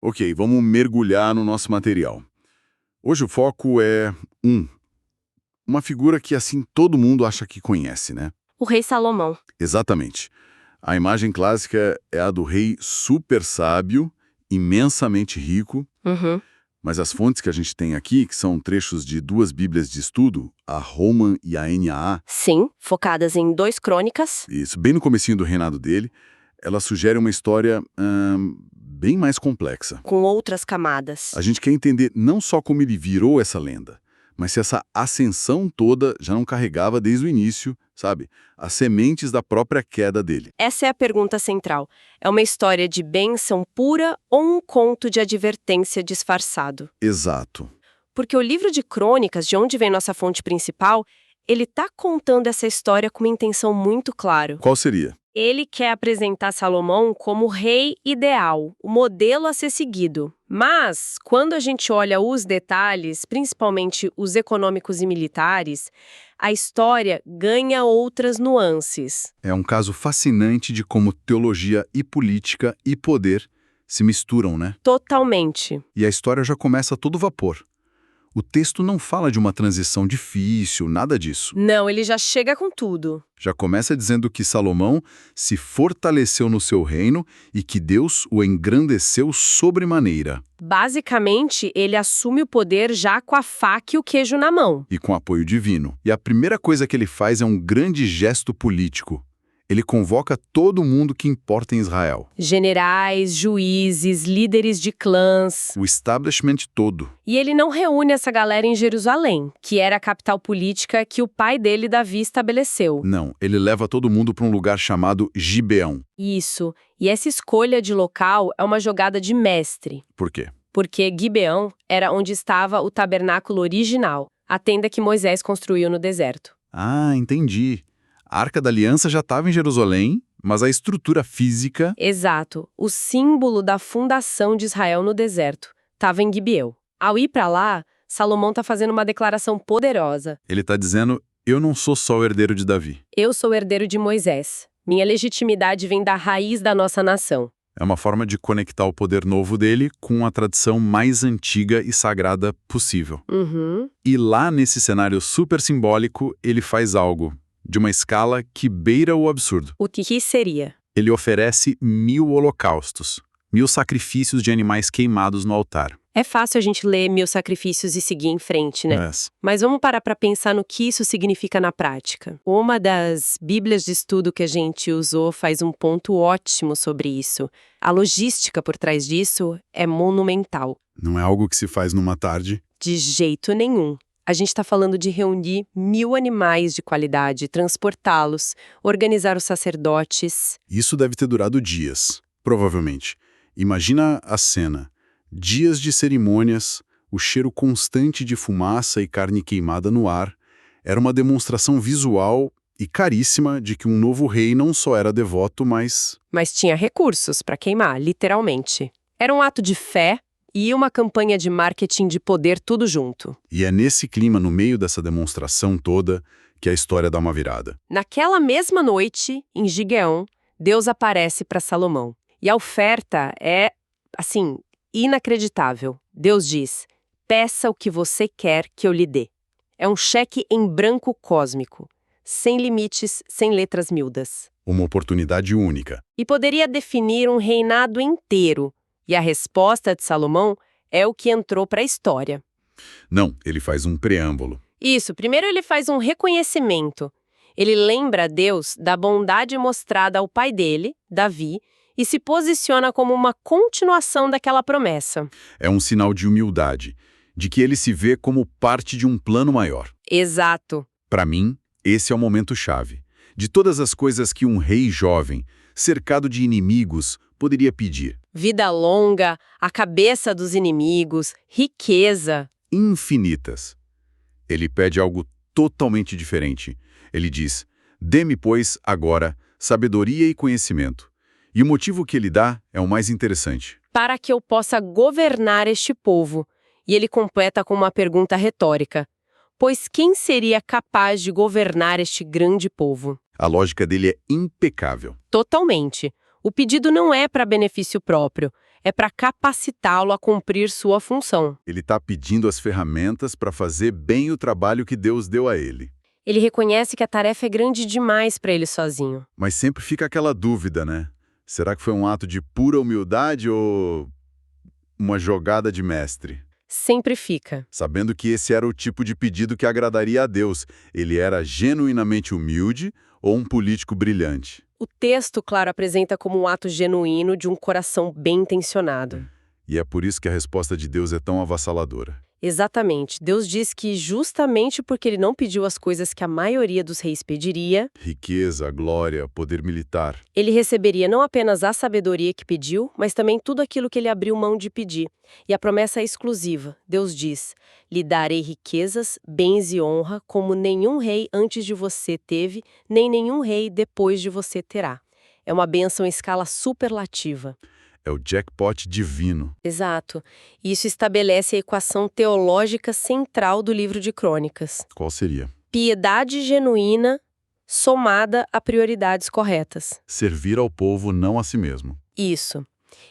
Ok, vamos mergulhar no nosso material. Hoje o foco é uma figura que assim todo mundo acha que conhece, né? O rei Salomão. Exatamente. A imagem clássica é a do rei super sábio, imensamente rico, Uhum. mas as fontes que a gente tem aqui, que são trechos de duas bíblias de estudo, a Roman e a NAA, Sim, focadas em 2 crônicas. isso, bem no comecinho do reinado dele, ela sugere uma história bem mais complexa. Com outras camadas. A gente quer entender não só como ele virou essa lenda, mas se essa ascensão toda já não carregava desde o início, sabe, as sementes da própria queda dele. Essa é a pergunta central. É uma história de bênção pura ou um conto de advertência disfarçado? Exato. Porque o livro de crônicas, de onde vem nossa fonte principal, ele tá contando essa história com uma intenção muito clara. Qual seria? Ele quer apresentar Salomão como o rei ideal, o modelo a ser seguido. Mas, quando a gente olha os detalhes, principalmente os econômicos e militares, a história ganha outras nuances. É um caso fascinante de como teologia e política e poder se misturam, né? Totalmente. E a história já começa a todo vapor. O texto não fala de uma transição difícil, nada disso. Não, ele já chega com tudo. Já começa dizendo que Salomão se fortaleceu no seu reino e que Deus o engrandeceu sobremaneira. Basicamente, ele assume o poder já com a faca e o queijo na mão. E com apoio divino. E a primeira coisa que ele faz é um grande gesto político. Ele convoca todo mundo que importa em Israel. Generais, juízes, líderes de clãs. O establishment todo. E ele não reúne essa galera em Jerusalém, que era a capital política que o pai dele, Davi, estabeleceu. Não, ele leva todo mundo para um lugar chamado Gibeão. Isso. E essa escolha de local é uma jogada de mestre. Por quê? Porque Gibeão era onde estava o tabernáculo original, a tenda que Moisés construiu no deserto. Ah, entendi. A Arca da Aliança já estava em Jerusalém, mas a estrutura física... Exato. O símbolo da fundação de Israel no deserto estava em Gibeão. Ao ir para lá, Salomão está fazendo uma declaração poderosa. Ele está dizendo, eu não sou só o herdeiro de Davi. Eu sou o herdeiro de Moisés. Minha legitimidade vem da raiz da nossa nação. É uma forma de conectar o poder novo dele com a tradição mais antiga e sagrada possível. Uhum. E lá nesse cenário super simbólico, ele faz algo de uma escala que beira o absurdo. O que seria? Ele oferece 1000 holocaustos, 1000 sacrifícios de animais queimados no altar. É fácil a gente ler 1000 sacrifícios e seguir em frente, né? Yes. Mas vamos parar para pensar no que isso significa na prática. Uma das bíblias de estudo que a gente usou faz um ponto ótimo sobre isso. A logística por trás disso é monumental. Não é algo que se faz numa tarde. De jeito nenhum. A gente está falando de reunir 1000 animais de qualidade, transportá-los, organizar os sacerdotes. Isso deve ter durado dias, provavelmente. Imagina a cena. Dias de cerimônias, o cheiro constante de fumaça e carne queimada no ar. Era uma demonstração visual e caríssima de que um novo rei não só era devoto, mas tinha recursos para queimar, literalmente. Era um ato de fé e uma campanha de marketing de poder tudo junto. E é nesse clima, no meio dessa demonstração toda, que a história dá uma virada. Naquela mesma noite, em Gibeão, Deus aparece para Salomão. E a oferta é, assim, inacreditável. Deus diz, peça o que você quer que eu lhe dê. É um cheque em branco cósmico, sem limites, sem letras miúdas. Uma oportunidade única. E poderia definir um reinado inteiro. E a resposta de Salomão é o que entrou para a história. Não, ele faz um preâmbulo. Isso, primeiro ele faz um reconhecimento. Ele lembra a Deus da bondade mostrada ao pai dele, Davi, e se posiciona como uma continuação daquela promessa. É um sinal de humildade, de que ele se vê como parte de um plano maior. Exato. Para mim, esse é o momento-chave. De todas as coisas que um rei jovem, cercado de inimigos, poderia pedir. Vida longa, a cabeça dos inimigos, riqueza. Infinitas. Ele pede algo totalmente diferente. Ele diz, dê-me, pois, agora, sabedoria e conhecimento. E o motivo que ele dá é o mais interessante. Para que eu possa governar este povo. E ele completa com uma pergunta retórica. Pois quem seria capaz de governar este grande povo? A lógica dele é impecável. Totalmente. O pedido não é para benefício próprio, é para capacitá-lo a cumprir sua função. Ele está pedindo as ferramentas para fazer bem o trabalho que Deus deu a ele. Ele reconhece que a tarefa é grande demais para ele sozinho. Mas sempre fica aquela dúvida, né? Será que foi um ato de pura humildade ou uma jogada de mestre? Sempre fica. Sabendo que esse era o tipo de pedido que agradaria a Deus. Ele era genuinamente humilde ou um político brilhante? O texto, claro, apresenta como um ato genuíno de um coração bem intencionado. E é por isso que a resposta de Deus é tão avassaladora. Exatamente. Deus diz que justamente porque ele não pediu as coisas que a maioria dos reis pediria, Riqueza, glória, poder militar. ele receberia não apenas a sabedoria que pediu, mas também tudo aquilo que ele abriu mão de pedir. E a promessa é exclusiva. Deus diz: lhe darei riquezas, bens e honra, como nenhum rei antes de você teve, nem nenhum rei depois de você terá. É uma bênção em escala superlativa. É o jackpot divino. Exato. E isso estabelece a equação teológica central do livro de Crônicas. Qual seria? Piedade genuína somada a prioridades corretas. Servir ao povo, não a si mesmo. Isso.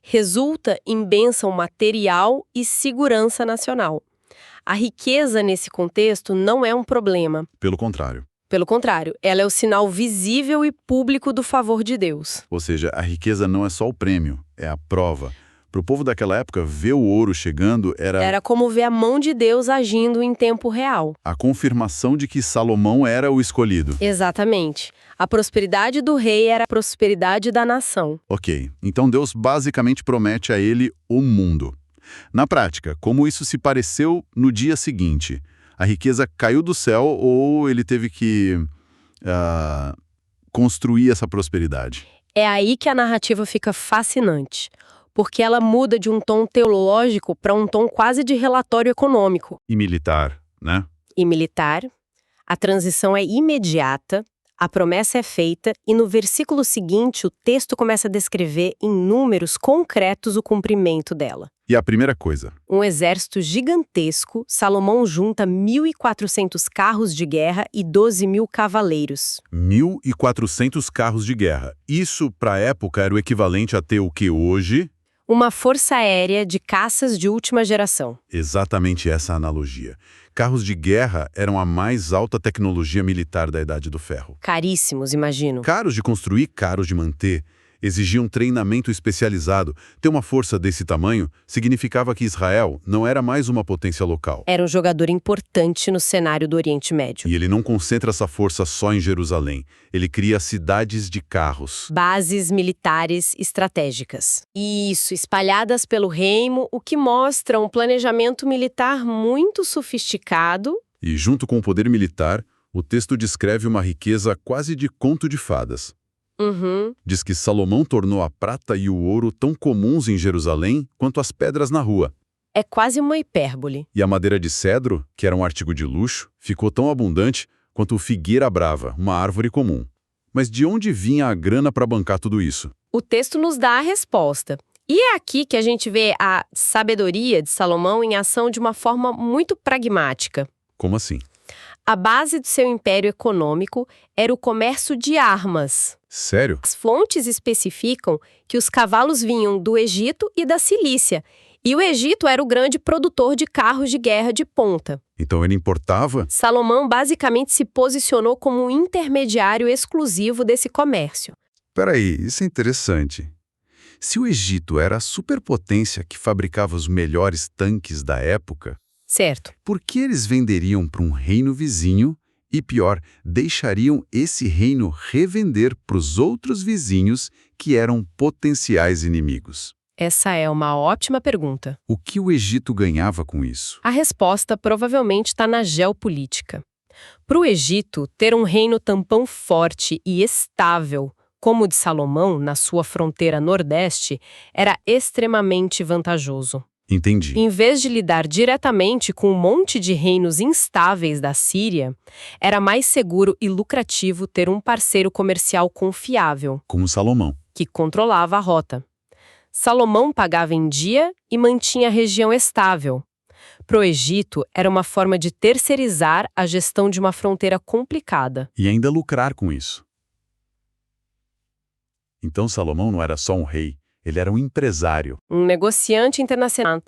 Resulta em bênção material e segurança nacional. A riqueza nesse contexto não é um problema. Pelo contrário. Pelo contrário, ela é o sinal visível e público do favor de Deus. Ou seja, a riqueza não é só o prêmio, é a prova. Para o povo daquela época, ver o ouro chegando Era como ver a mão de Deus agindo em tempo real. a confirmação de que Salomão era o escolhido. Exatamente. A prosperidade do rei era a prosperidade da nação. Ok, então Deus basicamente promete a ele o mundo. Na prática, como isso se pareceu no dia seguinte? A riqueza caiu do céu ou ele teve que construir essa prosperidade? É aí que a narrativa fica fascinante, porque ela muda de um tom teológico para um tom quase de relatório econômico. E militar, né? E militar, a transição é imediata, a promessa é feita e no versículo seguinte o texto começa a descrever em números concretos o cumprimento dela. E a primeira coisa, Um exército gigantesco, Salomão junta 1.400 carros de guerra e 12.000 cavaleiros. 1.400 carros de guerra. Isso, para a época, era o equivalente a ter o que hoje? Uma força aérea de caças de última geração. Exatamente essa analogia. Carros de guerra eram a mais alta tecnologia militar da Idade do Ferro. Caríssimos, imagino. Caros de construir, caros de manter. Exigiam treinamento especializado. Ter uma força desse tamanho significava que Israel não era mais uma potência local. Era um jogador importante no cenário do Oriente Médio. E ele não concentra essa força só em Jerusalém. Ele cria cidades de carros. Bases militares estratégicas. Isso, espalhadas pelo reino, o que mostra um planejamento militar muito sofisticado. E junto com o poder militar, o texto descreve uma riqueza quase de conto de fadas. Diz que Salomão tornou a prata e o ouro tão comuns em Jerusalém quanto as pedras na rua. É quase uma hipérbole. E a madeira de cedro, que era um artigo de luxo, ficou tão abundante quanto o figueira brava, uma árvore comum. Mas de onde vinha a grana para bancar tudo isso? O texto nos dá a resposta. E é aqui que a gente vê a sabedoria de Salomão em ação de uma forma muito pragmática. Como assim? A base do seu império econômico era o comércio de armas. Sério? As fontes especificam que os cavalos vinham do Egito e da Cilícia, e o Egito era o grande produtor de carros de guerra de ponta. Então ele importava? Salomão basicamente se posicionou como um intermediário exclusivo desse comércio. Peraí, isso é interessante. Se o Egito era a superpotência que fabricava os melhores tanques da época, Certo. por que eles venderiam para um reino vizinho e, pior, deixariam esse reino revender para os outros vizinhos que eram potenciais inimigos? Essa é uma ótima pergunta. O que o Egito ganhava com isso? A resposta provavelmente está na geopolítica. Para o Egito, ter um reino tampão forte e estável, como o de Salomão, na sua fronteira nordeste, era extremamente vantajoso. Entendi. Em vez de lidar diretamente com um monte de reinos instáveis da Síria, era mais seguro e lucrativo ter um parceiro comercial confiável, Como Salomão. que controlava a rota. Salomão pagava em dia e mantinha a região estável. Para o Egito, era uma forma de terceirizar a gestão de uma fronteira complicada. E ainda lucrar com isso. Então Salomão não era só um rei, Ele era um empresário. Um negociante internacional.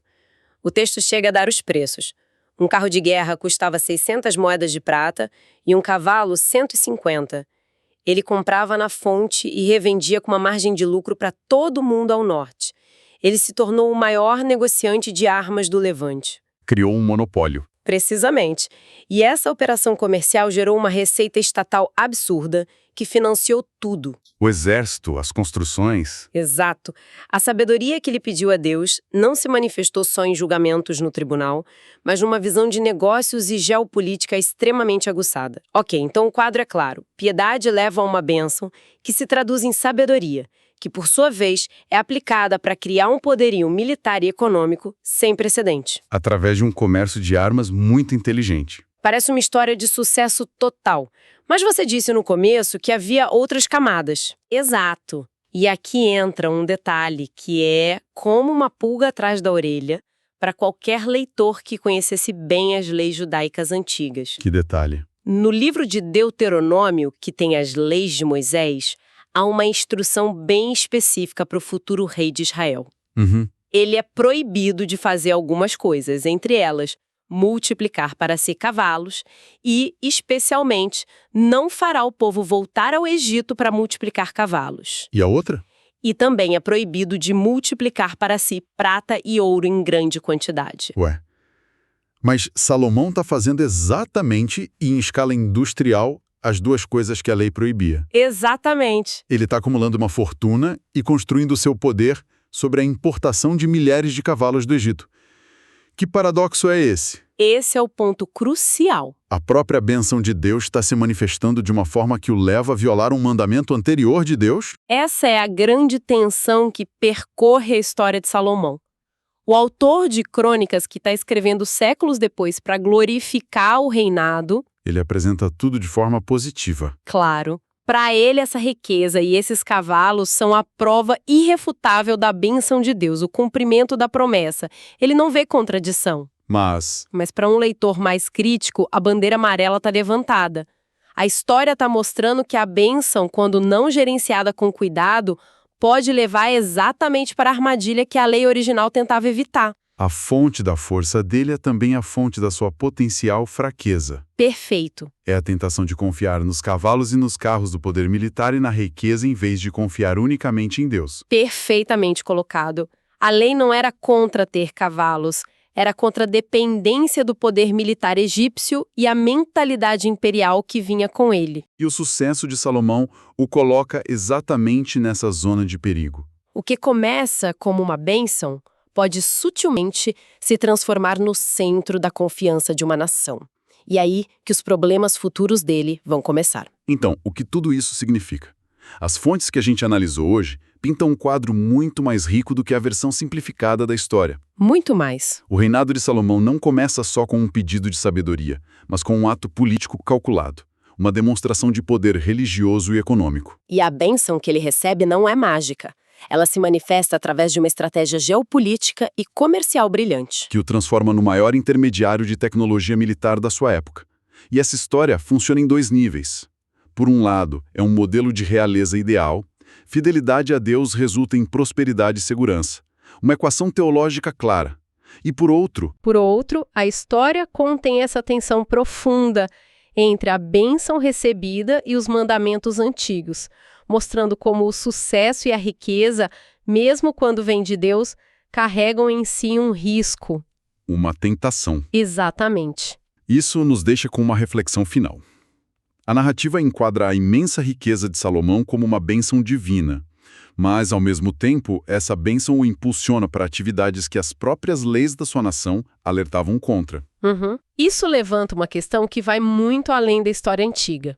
O texto chega a dar os preços. Um carro de guerra custava 600 moedas de prata e um cavalo 150. Ele comprava na fonte e revendia com uma margem de lucro para todo mundo ao norte. Ele se tornou o maior negociante de armas do Levante. Criou um monopólio. Precisamente. E essa operação comercial gerou uma receita estatal absurda que financiou tudo. O exército, as construções. Exato. A sabedoria que ele pediu a Deus não se manifestou só em julgamentos no tribunal, mas numa visão de negócios e geopolítica extremamente aguçada. Ok, então o quadro é claro. Piedade leva a uma bênção que se traduz em sabedoria, que por sua vez é aplicada para criar um poderio militar e econômico sem precedente. Através de um comércio de armas muito inteligente. Parece uma história de sucesso total. Mas você disse no começo que havia outras camadas. Exato. E aqui entra um detalhe que é como uma pulga atrás da orelha para qualquer leitor que conhecesse bem as leis judaicas antigas. Que detalhe. No livro de Deuteronômio, que tem as leis de Moisés, há uma instrução bem específica para o futuro rei de Israel. Ele é proibido de fazer algumas coisas, entre elas multiplicar para si cavalos e, especialmente, não fará o povo voltar ao Egito para multiplicar cavalos. E a outra? E também é proibido de multiplicar para si prata e ouro em grande quantidade. Ué. Mas Salomão está fazendo exatamente e em escala industrial as duas coisas que a lei proibia. Exatamente. Ele está acumulando uma fortuna e construindo o seu poder sobre a importação de milhares de cavalos do Egito. Que paradoxo é esse? Esse é o ponto crucial. A própria bênção de Deus está se manifestando de uma forma que o leva a violar um mandamento anterior de Deus? Essa é a grande tensão que percorre a história de Salomão. O autor de Crônicas, que está escrevendo séculos depois para glorificar o reinado, ele apresenta tudo de forma positiva. Claro. Para ele, essa riqueza e esses cavalos são a prova irrefutável da bênção de Deus, o cumprimento da promessa. Ele não vê contradição. Mas para um leitor mais crítico, a bandeira amarela está levantada. A história está mostrando que a bênção, quando não gerenciada com cuidado, pode levar exatamente para a armadilha que a lei original tentava evitar. A fonte da força dele é também a fonte da sua potencial fraqueza. Perfeito. É a tentação de confiar nos cavalos e nos carros do poder militar e na riqueza em vez de confiar unicamente em Deus. Perfeitamente colocado. A lei não era contra ter cavalos, era contra a dependência do poder militar egípcio e a mentalidade imperial que vinha com ele. E o sucesso de Salomão o coloca exatamente nessa zona de perigo. O que começa como uma bênção pode sutilmente se transformar no centro da confiança de uma nação. E aí que os problemas futuros dele vão começar. Então, o que tudo isso significa? As fontes que a gente analisou hoje pintam um quadro muito mais rico do que a versão simplificada da história. Muito mais. O reinado de Salomão não começa só com um pedido de sabedoria, mas com um ato político calculado, uma demonstração de poder religioso e econômico. E a bênção que ele recebe não é mágica. Ela se manifesta através de uma estratégia geopolítica e comercial brilhante. Que o transforma no maior intermediário de tecnologia militar da sua época. E essa história funciona em dois níveis. Por um lado, é um modelo de realeza ideal. Fidelidade a Deus resulta em prosperidade e segurança. Uma equação teológica clara. E por outro, a história contém essa tensão profunda entre a bênção recebida e os mandamentos antigos, mostrando como o sucesso e a riqueza, mesmo quando vem de Deus, carregam em si um risco. Uma tentação. Exatamente. Isso nos deixa com uma reflexão final. A narrativa enquadra a imensa riqueza de Salomão como uma bênção divina, mas, ao mesmo tempo, essa bênção o impulsiona para atividades que as próprias leis da sua nação alertavam contra. Isso levanta uma questão que vai muito além da história antiga.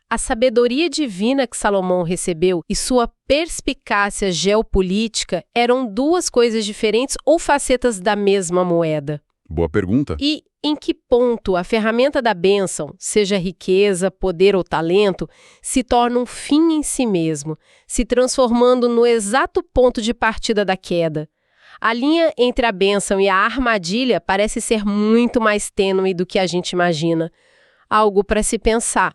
A sabedoria divina que Salomão recebeu e sua perspicácia geopolítica eram duas coisas diferentes ou facetas da mesma moeda? Boa pergunta. E em que ponto a ferramenta da bênção, seja riqueza, poder ou talento, se torna um fim em si mesmo, se transformando no exato ponto de partida da queda? A linha entre a bênção e a armadilha parece ser muito mais tênue do que a gente imagina. Algo para se pensar.